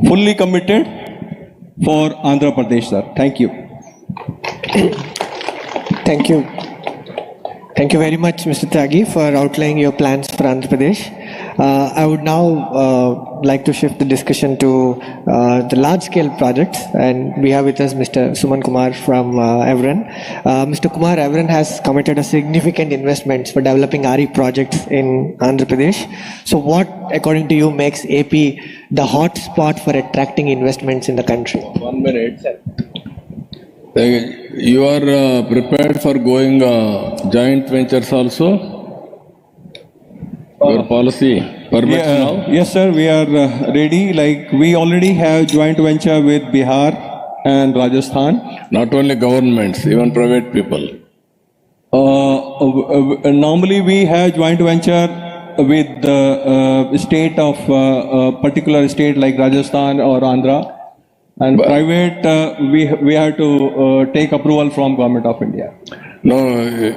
fully committed for Andhra Pradesh, sir. Thank you. Thank you. Thank you very much, Mr. Tyagi, for outlining your plans for Andhra Pradesh. I would now like to shift the discussion to the large-scale projects, and we have with us Mr. Suman Kumar from Evren. Mr. Kumar, Evren has committed a significant investments for developing RE projects in Andhra Pradesh. So what, according to you, makes AP the hot spot for attracting investments in the country? 1 minute. You are prepared for going joint ventures also? Your policy permits now? Yes, sir. We are ready. Like we already have joint venture with Bihar and Rajasthan. Not only governments, even private people. Normally we have joint venture with the state of particular state like Rajasthan or Andhra. And private, we have to take approval from Government of India. No,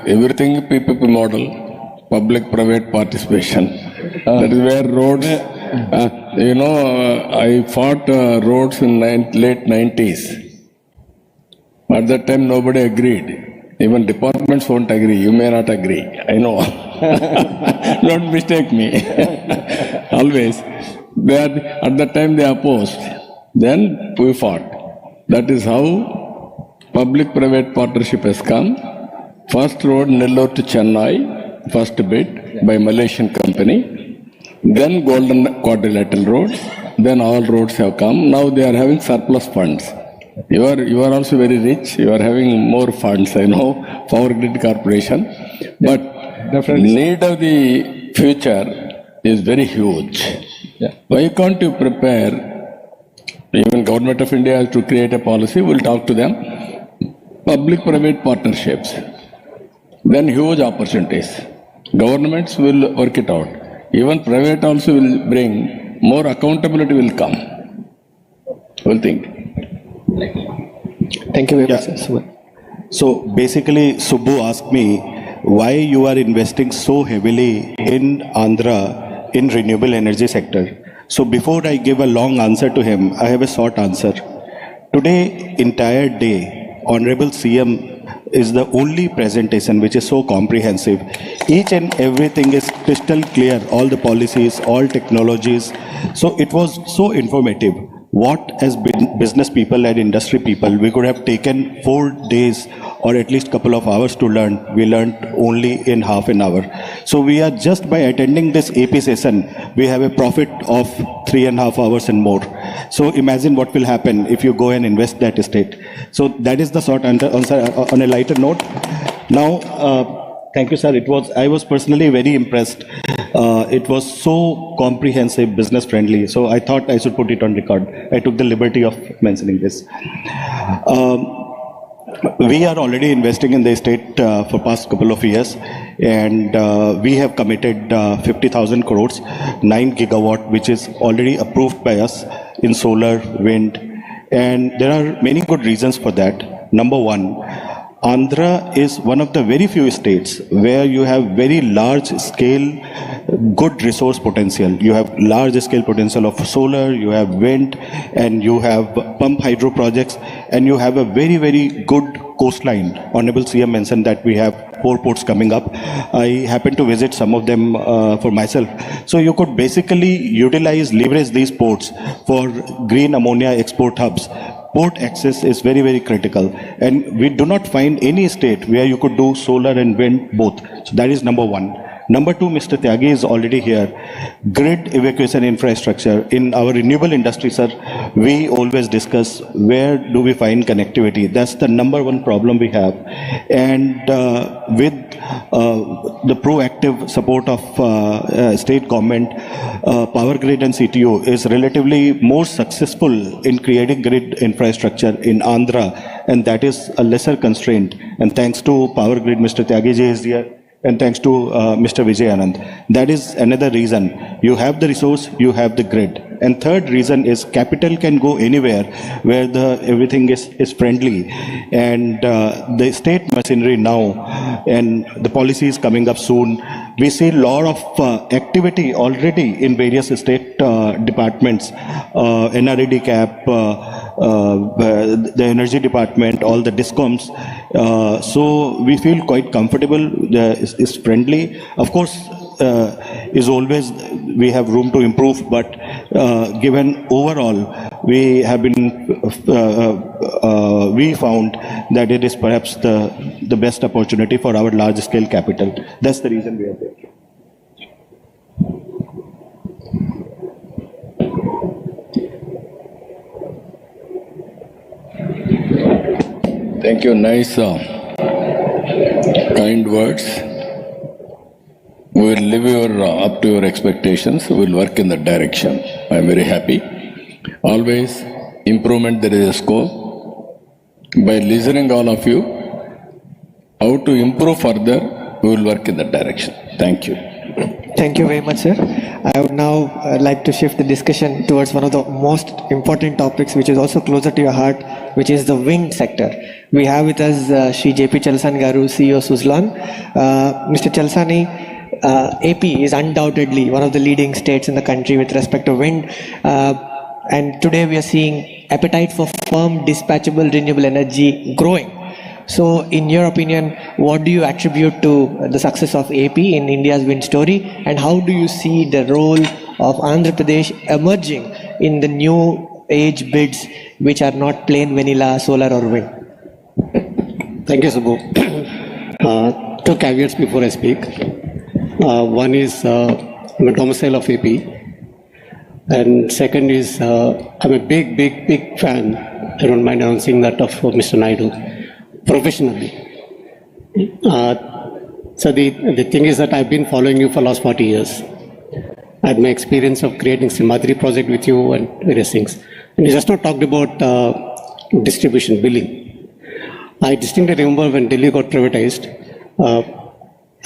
everything PPP model, public-private participation. That is where roads, I fought roads in late 90s. At that time, nobody agreed. Even departments won't agree. You may not agree. I know. Don't mistake me. Always. At that time, they opposed. Then we fought. That is how public-private partnership has come. First road Nellore to Chennai, first bid by Malaysian company. Then Golden Quadrilateral Road. Then all roads have come. Now they are having surplus funds. You are also very rich. You are having more funds, I know, Power Grid Corporation. But the need of the future is very huge. Yeah. Why can't you prepare? Even Government of India has to create a policy. We'll talk to them. Public-private partnerships. Then huge opportunities. Governments will work it out. Even private also will bring, more accountability will come. We'll think. Thank you very much, sir. So basically, Subbu asked me why you are investing so heavily in Andhra in renewable energy sector. So before I give a long answer to him, I have a short answer. Today, entire day, Honorable CM is the only presentation which is so comprehensive. Each and everything is crystal clear, all the policies, all technologies. So it was so informative. What as business people and industry people, we could have taken 4 days or at least couple of hours to learn. We learned only in half an hour. So we are just by attending this AP session, we have a profit of 3.5 hours and more. So imagine what will happen if you go and invest that estate. So that is the short answer. On a lighter note. Now, thank you, sir. I was personally very impressed. It was so comprehensive, business friendly. So I thought I should put it on record. I took the liberty of mentioning this. We are already investing in the estate for past couple of years, and we have committed 50,000 crores, 9 gigawatt, which is already approved by us in solar, wind, and there are many good reasons for that. Number one, Andhra is one of the very few states where you have very large scale good resource potential. You have large scale potential of solar, you have wind, and you have pump hydro projects, and you have a very, very good coastline. Honorable CM mentioned that we have 4 ports coming up. I happen to visit some of them for myself. So you could basically leverage these ports for green ammonia export hubs. Port access is very, very critical. And we do not find any state where you could do solar and wind both. So that is number one. Number two, Mr. Tyagi is already here. Grid evacuation infrastructure. In our renewable industry, sir, we always discuss where do we find connectivity. That's the number one problem we have. And with the proactive support of state government, Power Grid and CTO is relatively more successful in creating grid infrastructure in Andhra, and that is a lesser constraint. And thanks to Power Grid, Mr. Tyagi ji is here, and thanks to Mr. Vijay Anand. That is another reason. You have the resource, you have the grid. And third reason is capital can go anywhere where everything is friendly. And the state machinery now, and the policy is coming up soon. We see a lot of activity already in various state departments, NRED cap, the energy department, all the discoms. So we feel quite comfortable, is friendly. Of course, is always, we have room to improve, but given overall, we have been, we found that it is perhaps the best opportunity for our large scale capital. That's the reason we are there. Thank you. Nice, kind words. We will live up to your expectations. We will work in that direction. I am very happy. Always improvement, there is a scope. By listening all of you, how to improve further, we will work in that direction. Thank you. Thank you very much, sir. I would now like to shift the discussion towards one of the most important topics, which is also closer to your heart, which is the wind sector. We have with us Shri J.P. Chalsan Garu, CEO Suzlon. Mr. Chalsani, AP is undoubtedly one of the leading states in the country with respect to wind. And today we are seeing appetite for firm, dispatchable, renewable energy growing. So in your opinion, what do you attribute to the success of AP in India's wind story? And how do you see the role of Andhra Pradesh emerging in the new age bids, which are not plain vanilla solar or wind? Thank you, Subbu. Two caveats before I speak. One is I'm a domicile of AP. And second is I'm a big fan, I don't mind announcing that, of Mr. Naidu, professionally. So the thing is that I've been following you for the last 40 years. I had my experience of creating Simadri project with you and various things. And you just not talked about distribution, billing. I distinctly remember when Delhi got privatized,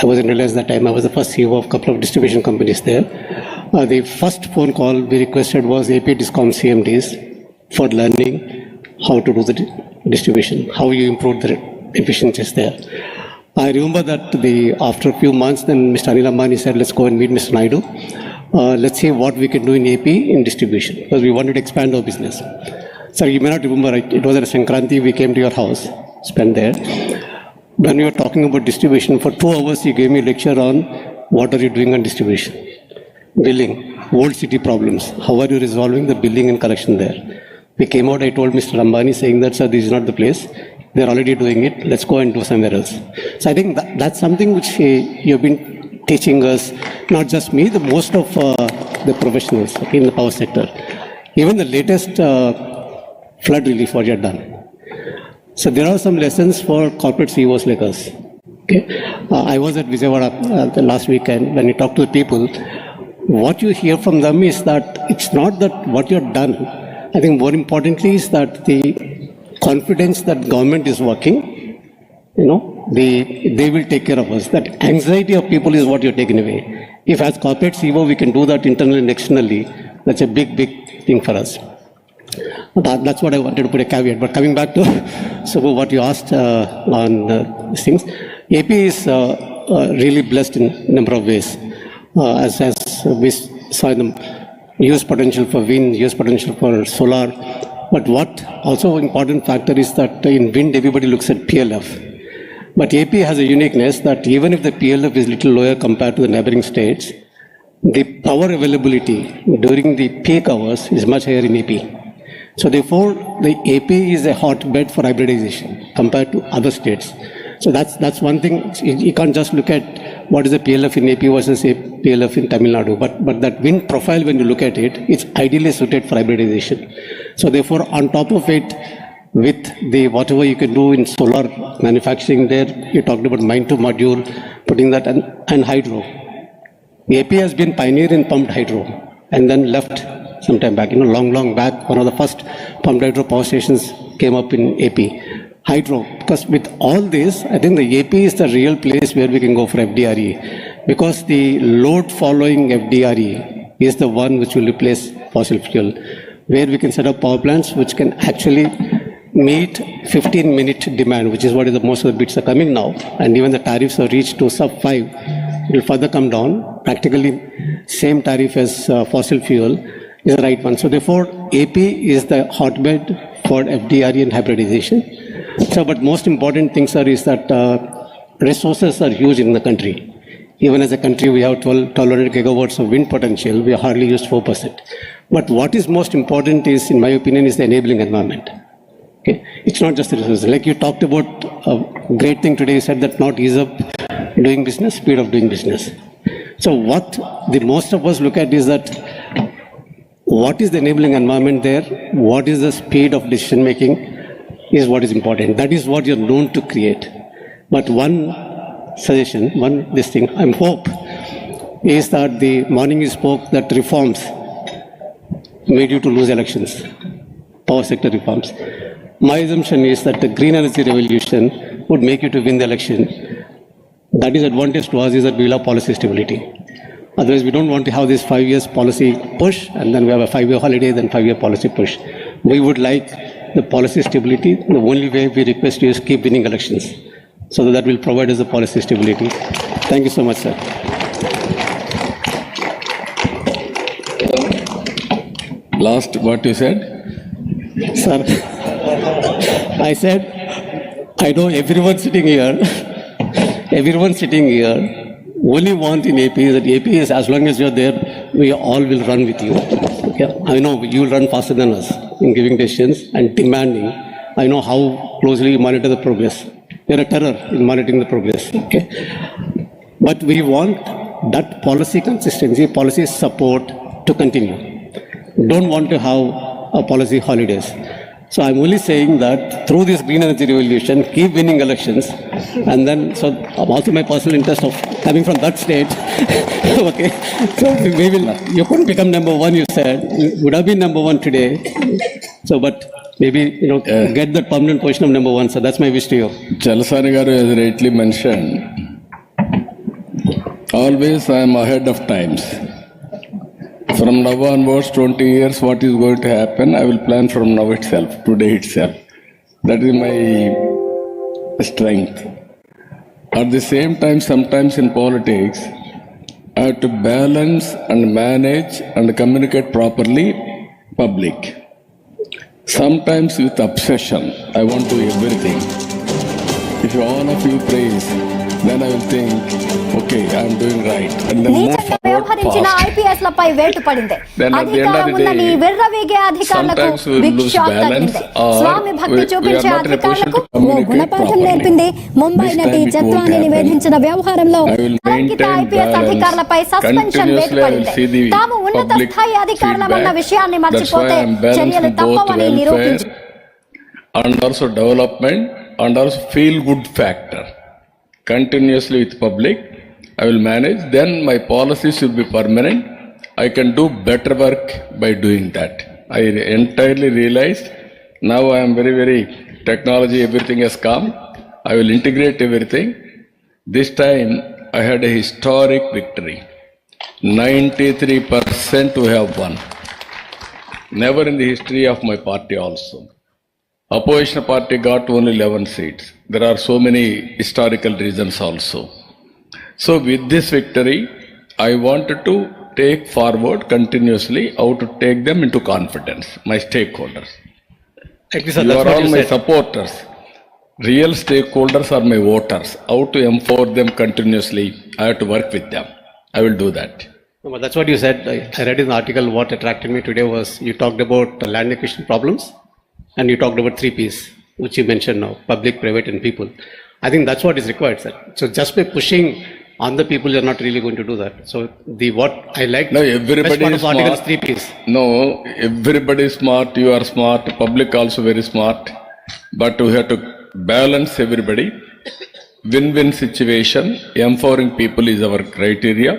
I wasn't realized that time, I was the first CEO of a couple of distribution companies there. The first phone call we requested was AP Discom CMDs for learning how to do the distribution, how you improve the efficiencies there. I remember that after a few months, then Mr. Anil Ambani said, let's go and meet Mr. Naidu. Let's see what we can do in AP in distribution, because we wanted to expand our business. Sir, you may not remember, it was at Sankranti, we came to your house, spent there. When we were talking about distribution, for 2 hours you gave me a lecture on what are you doing on distribution. Billing, old city problems, how are you resolving the billing and collection there. We came out, I told Mr. Ambani saying that, sir, this is not the place. They're already doing it, let's go and do somewhere else. So I think that's something which you've been teaching us, not just me, the most of the professionals in the power sector. Even the latest flood relief what you have done. So there are some lessons for corporate CEOs like us. Okay? I was at Vijayawada the last weekend. When you talk to the people, what you hear from them is that it's not that what you have done. I think more importantly is that the confidence that government is working, they will take care of us. That anxiety of people is what you're taking away. If as corporate CEO we can do that internally and externally, that's a big thing for us. That's what I wanted to put a caveat. But coming back to Subbu, what you asked on these things, AP is really blessed in a number of ways. As we saw in the use potential for wind, use potential for solar. But what also important factor is that in wind everybody looks at PLF. But AP has a uniqueness that even if the PLF is little lower compared to the neighboring states, the power availability during the peak hours is much higher in AP. So therefore, the AP is a hotbed for hybridization compared to other states. So that's one thing. You can't just look at what is the PLF in AP versus a PLF in Tamil Nadu. But that wind profile, when you look at it, it's ideally suited for hybridization. So therefore, on top of it, with the whatever you can do in solar manufacturing there, you talked about mine to module, putting that and hydro. The AP has been pioneer in pumped hydro and then left some time back, long back. One of the first pumped hydro power stations came up in AP. hydro, because with all this, I think the AP is the real place where we can go for FDRE, because the load following FDRE is the one which will replace fossil fuel, where we can set up power plants which can actually meet 15-minute demand, which is what is the most of the bids are coming now, and even the tariffs have reached to sub 5, it will further come down. Practically same tariff as fossil fuel is the right one. So therefore, AP is the hotbed for FDRE and hybridization. So, but most important thing, sir, is that resources are huge in the country. Even as a country, we have 1,200 gigawatts of wind potential. We hardly used 4%. But what is most important is, in my opinion, is the enabling environment. Okay, it's not just the resources. Like you talked about a great thing today. You said that not ease of doing business, speed of doing business. So what the most of us look at is that what is the enabling environment there? What is the speed of decision making is what is important. That is what you're known to create. But one suggestion, I'm hope is that the morning you spoke that reforms made you to lose elections, power sector reforms. My assumption is that the green energy revolution would make you to win the election. That is advantage to us is that we will have policy stability. Otherwise, we don't want to have this 5 years policy push and then we have a 5-year holiday, then 5-year policy push. We would like the policy stability. The only way we request you is keep winning elections. So that will provide us the policy stability. Thank you so much, sir. Last, what you said? Sir, I said, I know everyone sitting here, only want in AP is that AP is as long as you're there, we all will run with you. Okay? I know you will run faster than us in giving decisions and demanding. I know how closely you monitor the progress. You're a terror in monitoring the progress. Okay? But we want that policy consistency, policy support to continue. Don't want to have a policy holidays. So I'm only saying that through this green energy revolution, keep winning elections. And then, so also my personal interest of coming from that state. Okay. So we will, you couldn't become number one, you said. You would have been number one today. So, but maybe, get that permanent position of number one. So that's my wish to you. Chalasani garu has rightly mentioned, always I am ahead of times. From now onwards, 20 years, what is going to happen, I will plan from now itself, today itself. That is my strength. At the same time, sometimes in politics, I have to balance and manage and communicate properly public. Sometimes with obsession, I want to do everything. If all of you praise, then I will think, okay, I am doing right. And then move forward fast. IPSలపై వేటు పడింది. Then at the end of the day, sometimes we will lose balance స్వామి భక్తి చూపించే అధికారులకు గుణపాఠం నేర్పింది. ముంబై నటి జత్వాని నివేదించిన వ్యవహారంలో అంకిత IPS అధికారులపై సస్పెన్షన్ వేటు పడింది. తాము ఉన్నత స్థాయి అధికారులమన్న విషయాన్ని మర్చిపోతే చర్యలు తప్పవని నిరూపించారు. And also development and also feel good factor. Continuously with public, I will manage. Then my policies will be permanent. I can do better work by doing that. I entirely realized now I am very technology, everything has come. I will integrate everything. This time I had a historic victory. 93% we have won. Never in the history of my party also. Opposition party got only 11 seats. There are so many historical reasons also. So with this victory, I wanted to take forward continuously how to take them into confidence, my stakeholders. You are all my supporters. Real stakeholders are my voters. How to empower them continuously, I have to work with them. I will do that. No, but that's what you said. I read in the article, what attracted me today was you talked about land acquisition problems. And you talked about 3 Ps, which you mentioned now, public, private, and people. I think that's what is required, sir. So just by pushing on the people, you're not really going to do that. So what I like, no, everybody is smart. Article is 3 Ps. No, everybody is smart, you are smart, public also very smart. But we have to balance everybody. Win-win situation, empowering people is our criteria.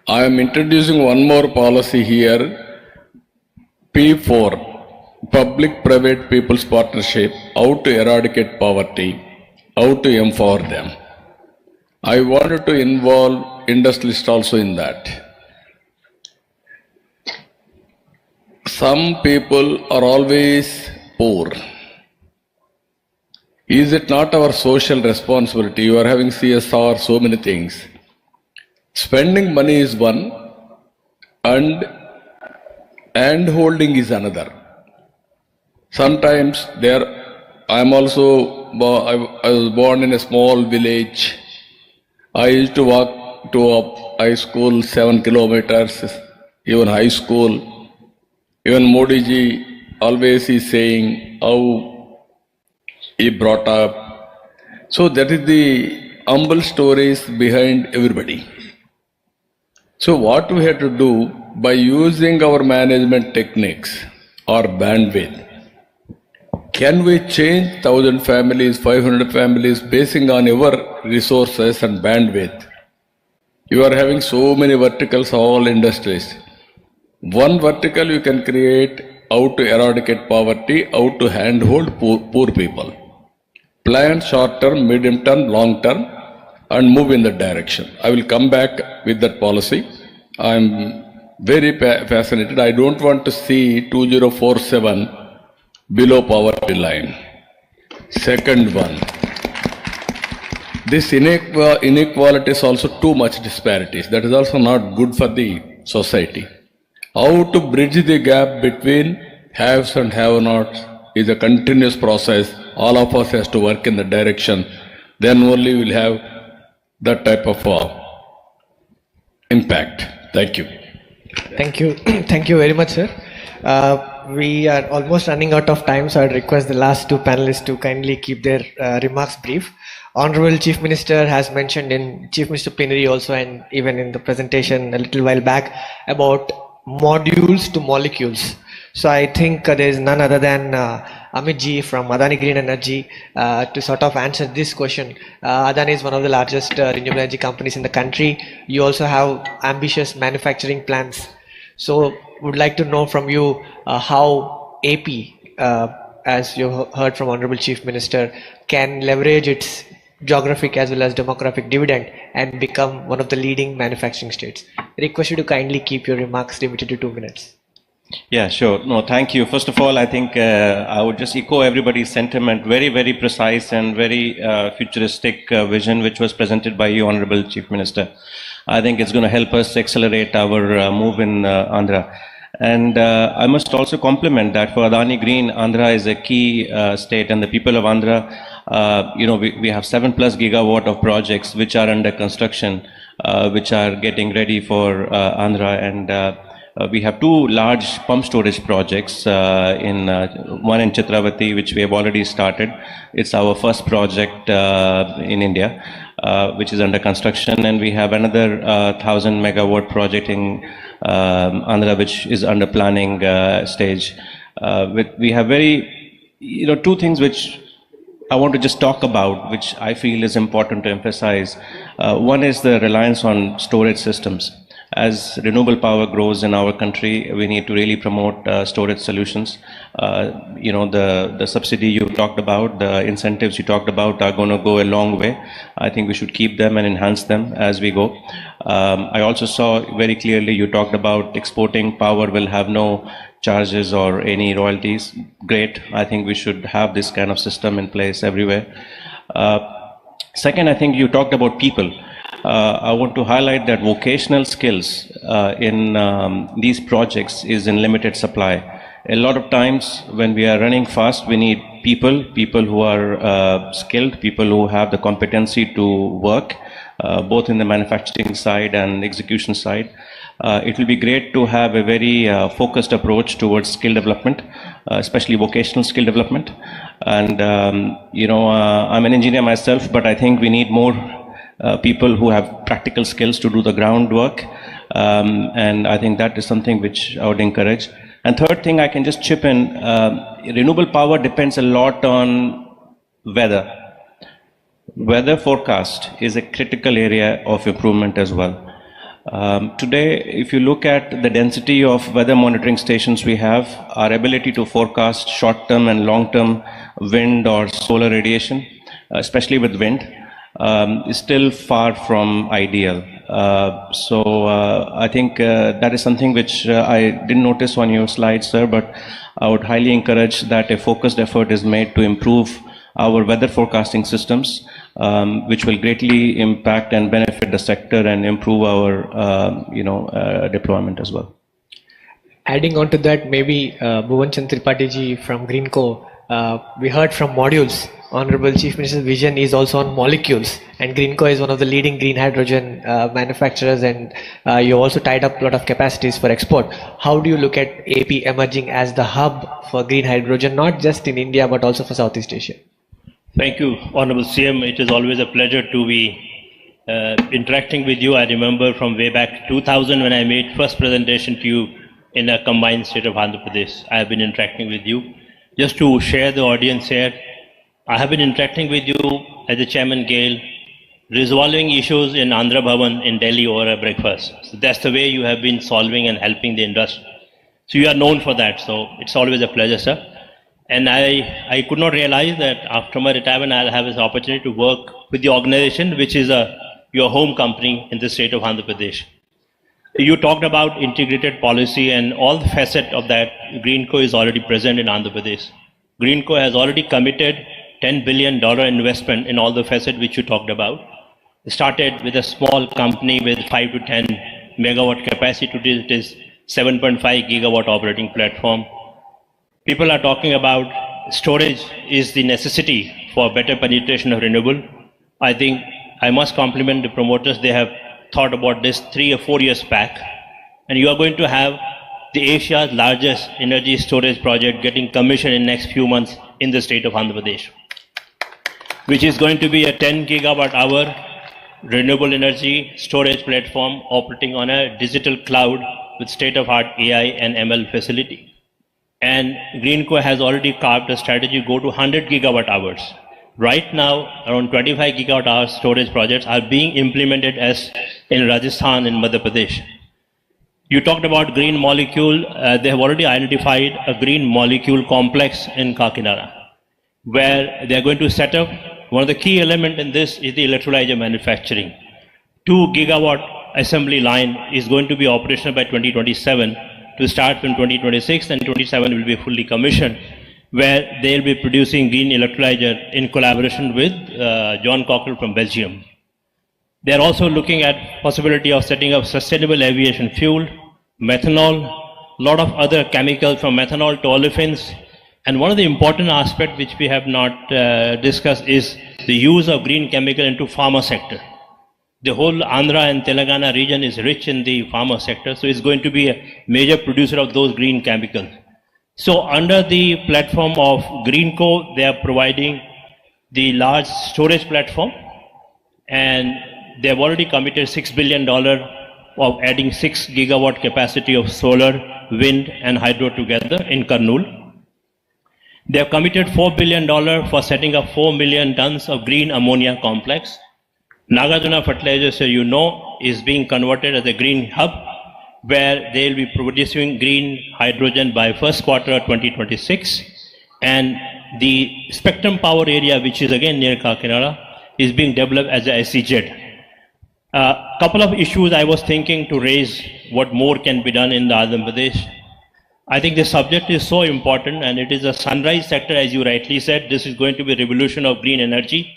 I am introducing one more policy here, P4. public-private people's partnership, how to eradicate poverty, how to empower them. I wanted to involve industrialists also in that. Some people are always poor. Is it not our social responsibility? You are having CSR, so many things. Spending money is one, and holding is another. Sometimes I was born in a small village. I used to walk to a high school 7 kilometers, even high school. Even Modi ji always is saying how he brought up. So that is the humble stories behind everybody. So what we have to do by using our management techniques or bandwidth, can we change 1,000 families, 500 families basing on your resources and bandwidth? You are having so many verticals, all industries. One vertical you can create how to eradicate poverty, how to handhold poor people. Plan short term, medium term, long term, and move in that direction. I will come back with that policy. I am very fascinated. I don't want to see 2047 below poverty line. Second one, this inequality is also too much disparities. That is also not good for the society. How to bridge the gap between haves and have-nots is a continuous process. All of us has to work in the direction. Then only we'll have that type of impact. Thank you. Thank you. Thank you very much, sir. We are almost running out of time, so I'd request the last two panelists to kindly keep their remarks brief. Honorable Chief Minister has mentioned in Chief Minister Plenary also, and even in the presentation a little while back, about modules to molecules. So I think there is none other than Amit ji from Adani Green Energy to sort of answer this question. Adani is one of the largest renewable energy companies in the country. You also have ambitious manufacturing plans. So would like to know from you how AP, as you heard from Honorable Chief Minister, can leverage its geographic as well as demographic dividend and become one of the leading manufacturing states. I request you to kindly keep your remarks limited to 2 minutes. Yeah, sure. No, thank you. First of all, I think I would just echo everybody's sentiment. Very, very precise and very futuristic vision which was presented by you, Honorable Chief Minister. I think it's going to help us accelerate our move in Andhra. And I must also compliment that for Adani Green, Andhra is a key state, and the people of Andhra, we have 7+ gigawatt of projects which are under construction, which are getting ready for Andhra, and we have 2 large pump storage projects, one in Chitravati, which we have already started. It's our first project in India, which is under construction, and we have another 1,000 megawatt project in Andhra, which is under planning stage. We have very, 2 things which I want to just talk about, which I feel is important to emphasize. One is the reliance on storage systems. As renewable power grows in our country, we need to really promote storage solutions. The subsidy you talked about, the incentives you talked about are going to go a long way. I think we should keep them and enhance them as we go. I also saw very clearly you talked about exporting power will have no charges or any royalties. Great. I think we should have this kind of system in place everywhere. Second, I think you talked about people. I want to highlight that vocational skills in these projects is in limited supply. A lot of times when we are running fast, we need people who are skilled, people who have the competency to work, both in the manufacturing side and execution side. It will be great to have a very focused approach towards skill development, especially vocational skill development. And, I'm an engineer myself, but I think we need more people who have practical skills to do the groundwork, and I think that is something which I would encourage. And third thing, I can just chip in, renewable power depends a lot on weather. Weather forecast is a critical area of improvement as well. Today, if you look at the density of weather monitoring stations we have, our ability to forecast short-term and long-term wind or solar radiation, especially with wind, is still far from ideal. I think that is something which I didn't notice on your slides, sir, but I would highly encourage that a focused effort is made to improve our weather forecasting systems, which will greatly impact and benefit the sector and improve our, deployment as well. Adding on to that, maybe Bhuvan Chandra Tripathi ji from Greenco, we heard from modules. Honorable Chief Minister's vision is also on molecules, and Greenco is one of the leading green hydrogen manufacturers, and you also tied up a lot of capacities for export. How do you look at AP emerging as the hub for green hydrogen, not just in India but also for Southeast Asia? Thank you, Honorable CM. It is always a pleasure to be interacting with you. I remember from way back 2000 when I made first presentation to you in a combined state of Andhra Pradesh. I have been interacting with you. Just to share the audience here, I have been interacting with you as the Chairman Gale, resolving issues in Andhra Bhavan in Delhi over a breakfast. So that's the way you have been solving and helping the industry. So you are known for that. So it's always a pleasure, sir. And I could not realize that after my retirement, I'll have this opportunity to work with the organization, which is your home company in the state of Andhra Pradesh. You talked about integrated policy and all the facets of that. Greenco is already present in Andhra Pradesh. Greenco has already committed $10 billion investment in all the facets which you talked about. It started with a small company with 5 to 10 megawatt capacity. Today it is 7.5 gigawatt operating platform. People are talking about storage is the necessity for better penetration of renewable. I think I must compliment the promoters. They have thought about this 3 or 4 years back. And you are going to have the Asia's largest energy storage project getting commissioned in next few months in the state of Andhra Pradesh, which is going to be a 10 gigawatt hour renewable energy storage platform operating on a digital cloud with state-of-art AI and ML facility. And Greenco has already carved a strategy to go to 100 gigawatt hours. Right now, around 25 gigawatt hour storage projects are being implemented as in Rajasthan and Madhya Pradesh. You talked about green molecule. They have already identified a green molecule complex in Kakinada, where they are going to set up. One of the key elements in this is the electrolyzer manufacturing. 2 gigawatt assembly line is going to be operational by 2027 to start from 2026, and 27 will be fully commissioned, where they'll be producing green electrolyzer in collaboration with John Cockrell from Belgium. They're also looking at possibility of setting up sustainable aviation fuel, methanol, a lot of other chemicals from methanol to olefins. And one of the important aspects which we have not discussed is the use of green chemical into pharma sector. The whole Andhra and Telangana region is rich in the pharma sector, so it's going to be a major producer of those green chemicals. So under the platform of Greenco, they are providing the large storage platform, and they have already committed $6 billion of adding 6 gigawatt capacity of solar, wind and hydro together in Kurnool. They have committed $4 billion for setting up 4 million tons of green ammonia complex. Nagarjuna Fertilizers, you know, is being converted as a green hub, where they will be producing green hydrogen by first quarter of 2026. And the Spectrum Power area, which is again near Kakinada, is being developed as a SEZ. Couple of issues I was thinking to raise, what more can be done in the Andhra Pradesh. I think the subject is so important, and it is a sunrise sector, as you rightly said. This is going to be a revolution of green energy.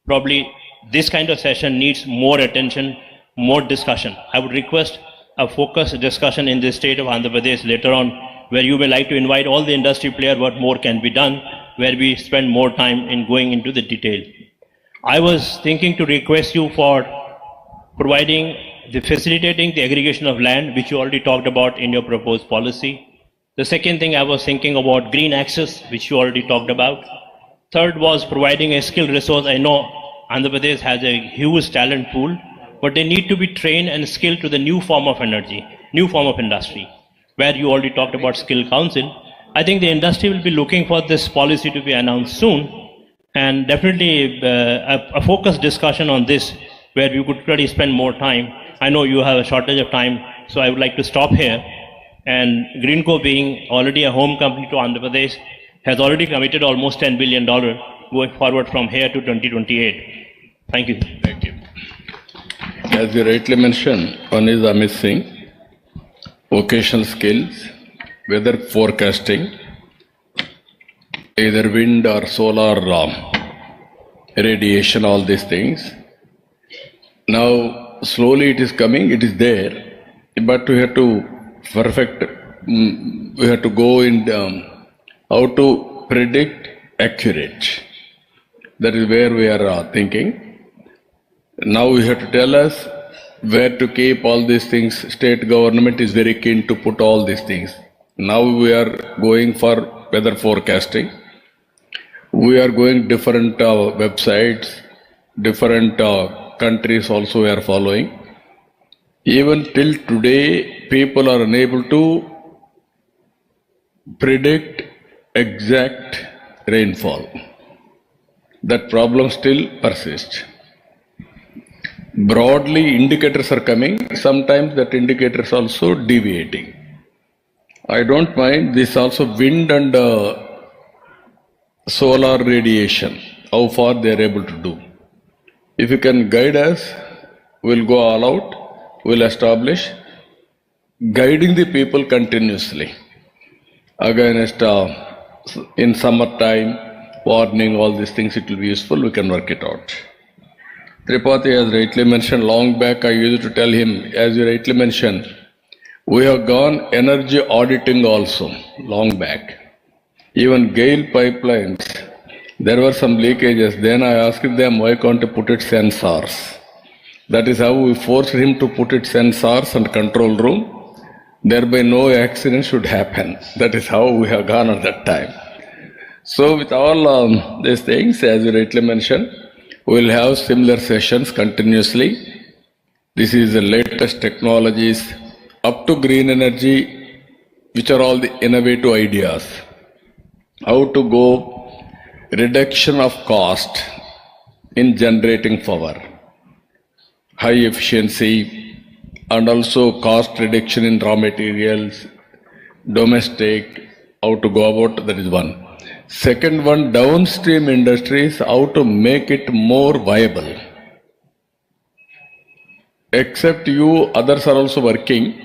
Probably this kind of session needs more attention, more discussion. I would request a focused discussion in the state of Andhra Pradesh later on, where you may like to invite all the industry players, what more can be done, where we spend more time in going into the detail. I was thinking to request you for facilitating the aggregation of land, which you already talked about in your proposed policy. The second thing I was thinking about green access, which you already talked about. Third was providing a skilled resource. I know Andhra Pradesh has a huge talent pool, but they need to be trained and skilled to the new form of energy, new form of industry, where you already talked about skill council. I think the industry will be looking for this policy to be announced soon, and definitely a focused discussion on this, where we could really spend more time. I know you have a shortage of time, so I would like to stop here. And Greenco, being already a home company to Andhra Pradesh, has already committed almost $10 billion going forward from here to 2028. Thank you. Thank you. As you rightly mentioned, one is Amit Singh, vocational skills, weather forecasting, either wind or solar radiation, all these things. Now, slowly it is coming, it is there, but we have to perfect, we have to go in how to predict accurate. That is where we are thinking. Now we have to tell us where to keep all these things. State government is very keen to put all these things. Now we are going for weather forecasting. We are going different websites, different countries also we are following. Even till today, people are unable to predict exact rainfall. That problem still persists. Broadly, indicators are coming. Sometimes that indicators also deviating. I don't mind this also wind and solar radiation, how far they are able to do. If you can guide us, we'll go all out, we'll establish, guiding the people continuously. Against in summertime, warning, all these things, it will be useful, we can work it out. Tripathi has rightly mentioned, long back I used to tell him, as you rightly mentioned, we have gone energy auditing also, long back. Even GAIL pipelines, there were some leakages. Then I asked them, why can't you put it sensors? That is how we forced him to put it sensors and control room. Thereby no accident should happen. That is how we have gone at that time. So with all these things, as you rightly mentioned, we will have similar sessions continuously. This is the latest technologies up to green energy, which are all the innovative ideas. How to go reduction of cost in generating power, high efficiency, and also cost reduction in raw materials, domestic, how to go about, that is one. Second one, downstream industries, how to make it more viable. Except you, others are also working.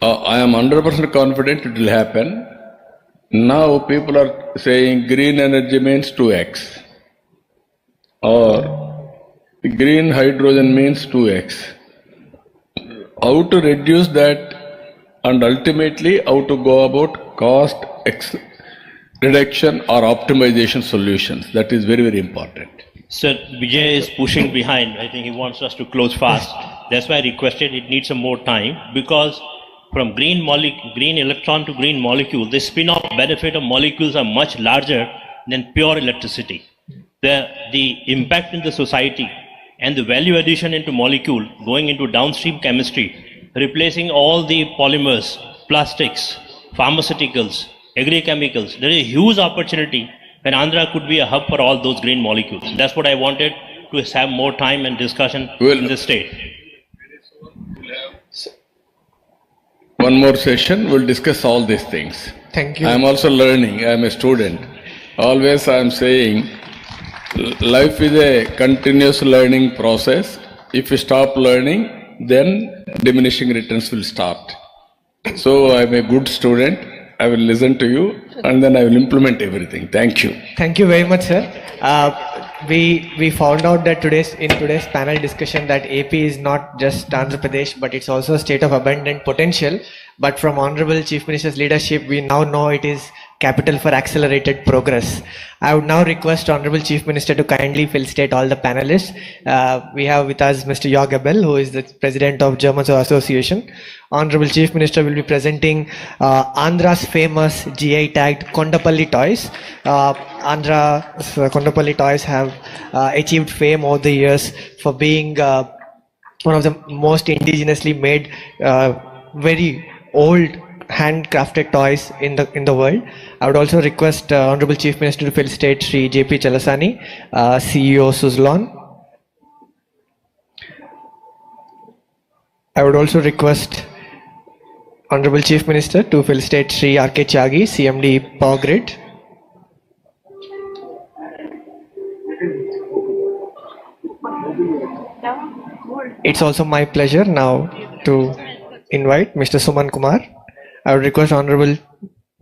I am 100% confident it will happen. Now people are saying green energy means 2x or green hydrogen means 2x. How to reduce that and ultimately how to go about cost reduction or optimization solutions. That is very, very important. Sir, Vijay is pushing behind. I think he wants us to close fast. That's why I requested it needs some more time, because from green electron to green molecule, the spin-off benefit of molecules are much larger than pure electricity. The impact in the society and the value addition into molecule going into downstream chemistry, replacing all the polymers, plastics, pharmaceuticals, agri-chemicals. There is a huge opportunity, and Andhra could be a hub for all those green molecules. That's what I wanted, to have more time and discussion in the state. One more session, we'll discuss all these things. Thank you. I am also learning, I am a student. Always I am saying, life is a continuous learning process. If you stop learning, then diminishing returns will start. So I am a good student. I will listen to you and then I will implement everything. Thank you. Thank you very much, sir. We found out that in today's panel discussion that AP is not just Andhra Pradesh, but it's also a state of abundant potential. But from Honorable Chief Minister's leadership, we now know it is capital for accelerated progress. I would now request Honorable Chief Minister to kindly felicitate all the panelists. We have with us Mr. Jörg Abel, who is the President of German Association. Honorable Chief Minister will be presenting Andhra's famous GI tagged Kondapalli toys. Andhra's Kondapalli toys have achieved fame over the years for being one of the most indigenously made, very old handcrafted toys in the world. I would also request Honorable Chief Minister to felicitate Shri JP Chalasani, CEO Suzlon. I would also request Honorable Chief Minister to felicitate Sri R.K. Tyagi, CMD Power Grid. It's also my pleasure now to invite Mr. Suman Kumar. I would request Honorable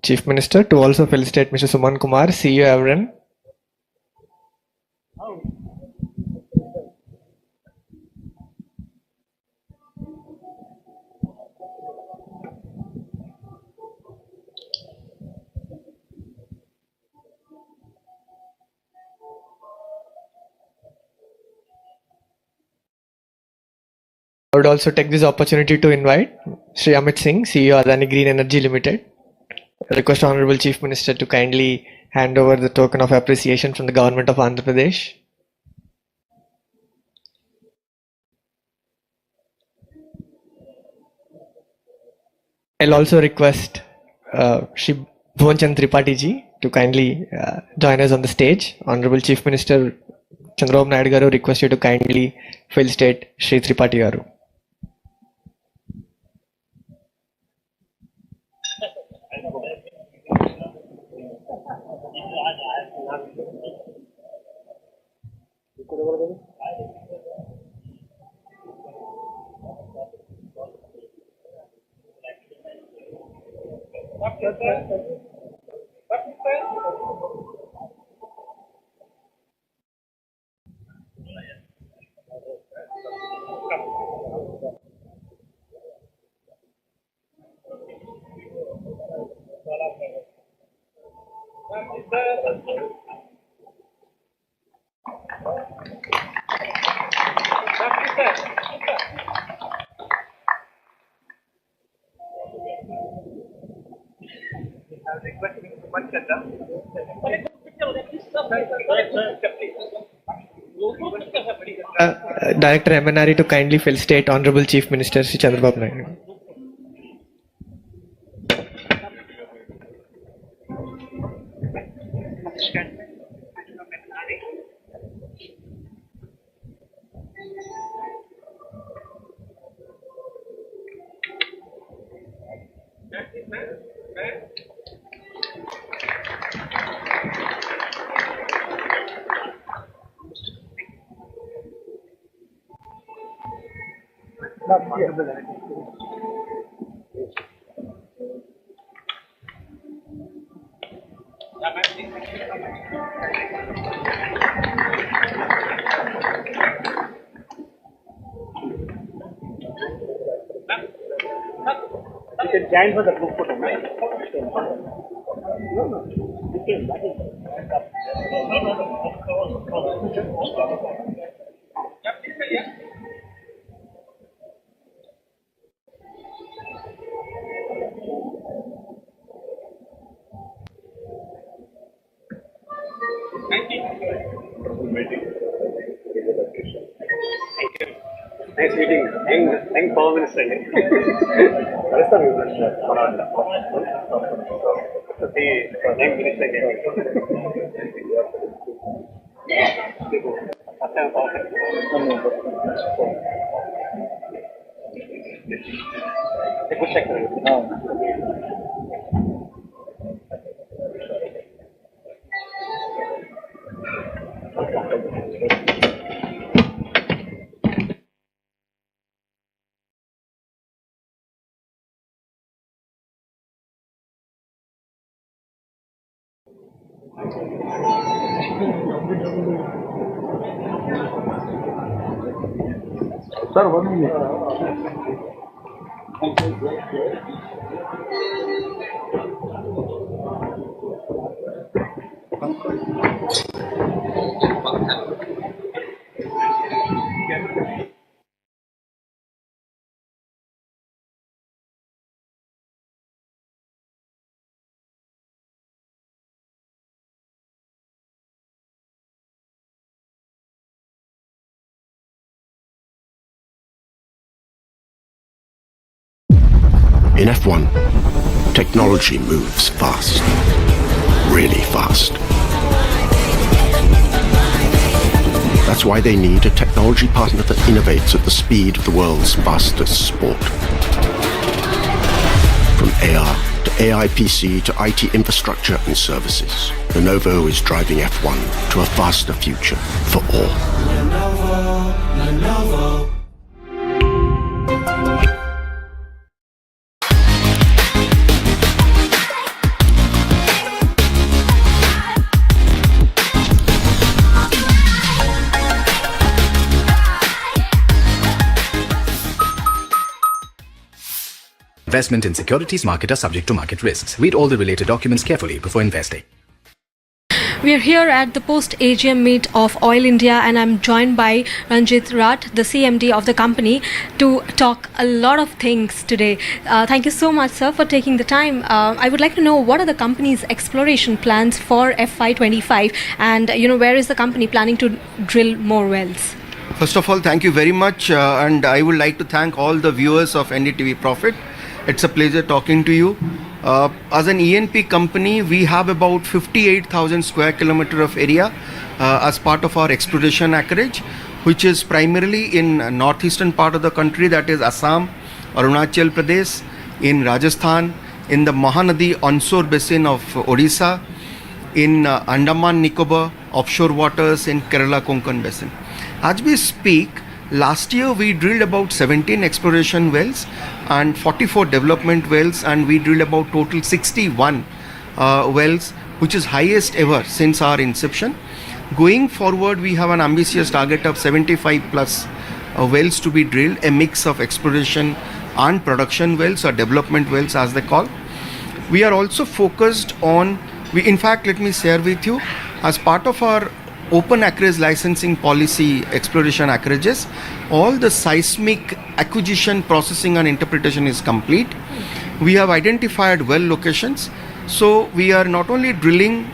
Chief Minister to also felicitate Mr. Suman Kumar, CEO Avren. I would also take this opportunity to invite Sri Amit Singh, CEO Adani Green Energy Limited. I request Honorable Chief Minister to kindly hand over the token of appreciation from the Government of Andhra Pradesh. I'll also request Shri Bhuvanchand Tripathi ji to kindly join us on the stage. Honorable Chief Minister Chandrababu Naidu garu request you to kindly felicitate Shri Tripathi garu. Director MNRE to kindly felicitate Honorable Chief Minister Sri Chandrababu Naidu. Nice meeting. Thank Power Minister. Thank Minister. Good sector. Sir, 1 minute. In F1, technology moves fast, really fast. That's why they need a technology partner that innovates at the speed of the world's fastest sport. From AR to AI PC to IT infrastructure and services, Lenovo is driving F1 to a faster future for all. Lenovo. Investment in securities market are subject to market risks. Read all the related documents carefully before investing. We are here at the post-AGM meet of Oil India, and I'm joined by Ranjit Rat, the CMD of the company, to talk a lot of things today. Thank you so much, sir, for taking the time. I would like to know, what are the company's exploration plans for FY25, and where is the company planning to drill more wells? First of all, thank you very much, and I would like to thank all the viewers of NDTV Profit. It's a pleasure talking to you. As an ENP company, we have about 58,000 square kilometer of area as part of our exploration acreage, which is primarily in northeastern part of the country, that is Assam, Arunachal Pradesh, in Rajasthan, in the Mahanadi onshore basin of Odisha, in Andaman Nicobar offshore waters, in Kerala Konkan basin. As we speak, last year we drilled about 17 exploration wells and 44 development wells, and we drilled about total 61 wells, which is highest ever since our inception. Going forward, we have an ambitious target of 75 plus wells to be drilled, a mix of exploration and production wells, or development wells as they call. We are also focused on, in fact, let me share with you, as part of our open acreage licensing policy exploration acreages, all the seismic acquisition, processing and interpretation is complete. We have identified well locations, so we are not only drilling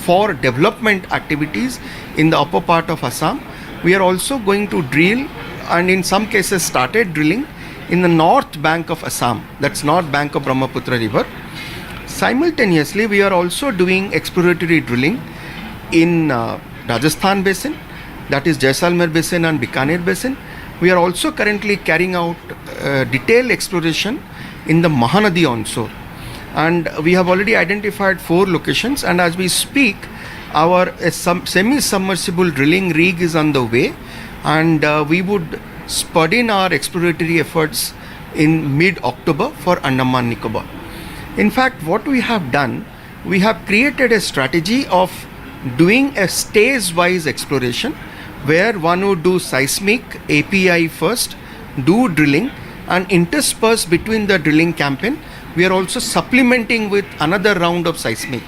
for development activities in the upper part of Assam, we are also going to drill, and in some cases started drilling, in the north bank of Assam, that's north bank of Brahmaputra river. Simultaneously, we are also doing exploratory drilling in Rajasthan basin, that is Jaisalmer basin and Bikaner basin. We are also currently carrying out detailed exploration in the Mahanadi onshore, and we have already identified 4 locations, and as we speak, our semi-submersible drilling rig is on the way, and we would spud in our exploratory efforts in mid-October for Andaman Nicobar. In fact, what we have done, we have created a strategy of doing a stage-wise exploration, where one would do seismic API first, do drilling, and intersperse between the drilling campaign, we are also supplementing with another round of seismic,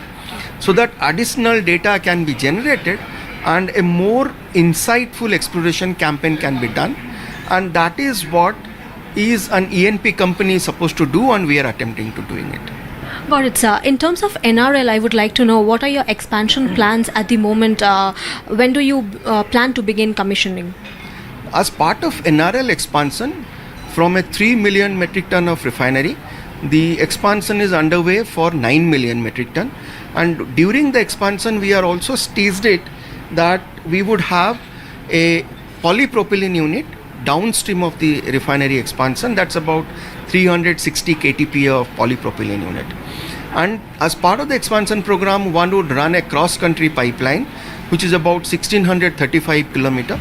so that additional data can be generated and a more insightful exploration campaign can be done. And that is what is an ENP company supposed to do, and we are attempting to doing it. Got it, sir. In terms of NRL, I would like to know, what are your expansion plans at the moment? When do you plan to begin commissioning? As part of NRL expansion, from a 3 million metric ton of refinery, the expansion is underway for 9 million metric ton. And during the expansion, we are also staged it that we would have a polypropylene unit downstream of the refinery expansion. That's about 360 KTPA of polypropylene unit. And as part of the expansion program, one would run a cross-country pipeline, which is about 1635 kilometer.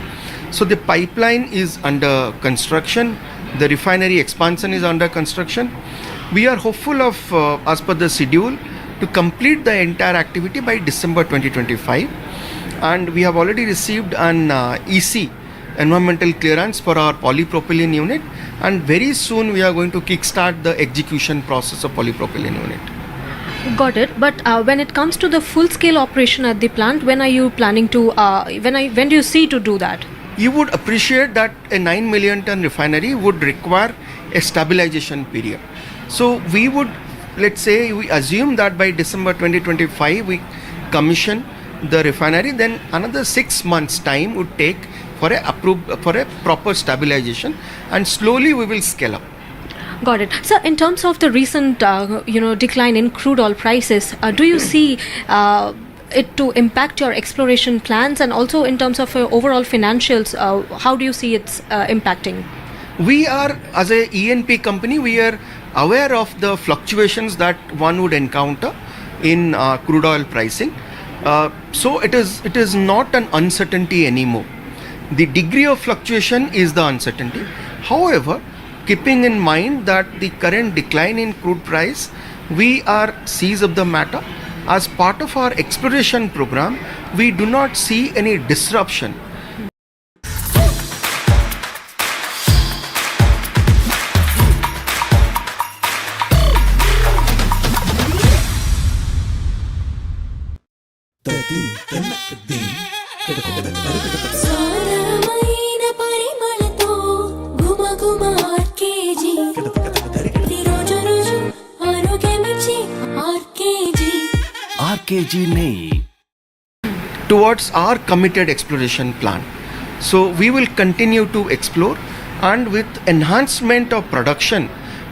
So the pipeline is under construction. The refinery expansion is under construction. We are hopeful of, as per the schedule, to complete the entire activity by December 2025. And we have already received an EC, environmental clearance, for our polypropylene unit. And very soon we are going to kickstart the execution process of polypropylene unit. Got it. But when it comes to the full-scale operation at the plant, when are you planning to, when do you see to do that? You would appreciate that a 9 million ton refinery would require a stabilization period. So we would, let's say, we assume that by December 2025 we commission the refinery, then another 6 months time would take for a proper stabilization, and slowly we will scale up. Got it. So in terms of the recent decline in crude oil prices, do you see it to impact your exploration plans, and also in terms of overall financials, how do you see it's impacting? We are, as a E&P company, we are aware of the fluctuations that one would encounter in crude oil pricing. So it is not an uncertainty anymore. The degree of fluctuation is the uncertainty. However, keeping in mind that the current decline in crude price, we are seized of the matter. As part of our exploration program, we do not see any disruption. Towards our committed exploration plan. So we will continue to explore, and with enhancement of production,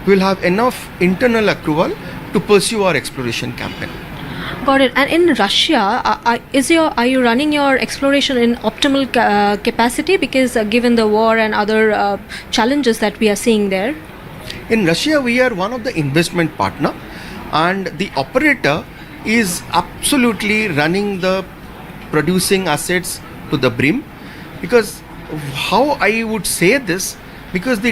we will have enough internal accrual to pursue our exploration campaign. Got it. And in Russia, are you running your exploration in optimal capacity? Because given the war and other challenges that we are seeing there. In Russia, we are one of the investment partner, and the operator is absolutely running the producing assets to the brim. Because how I would say this, because the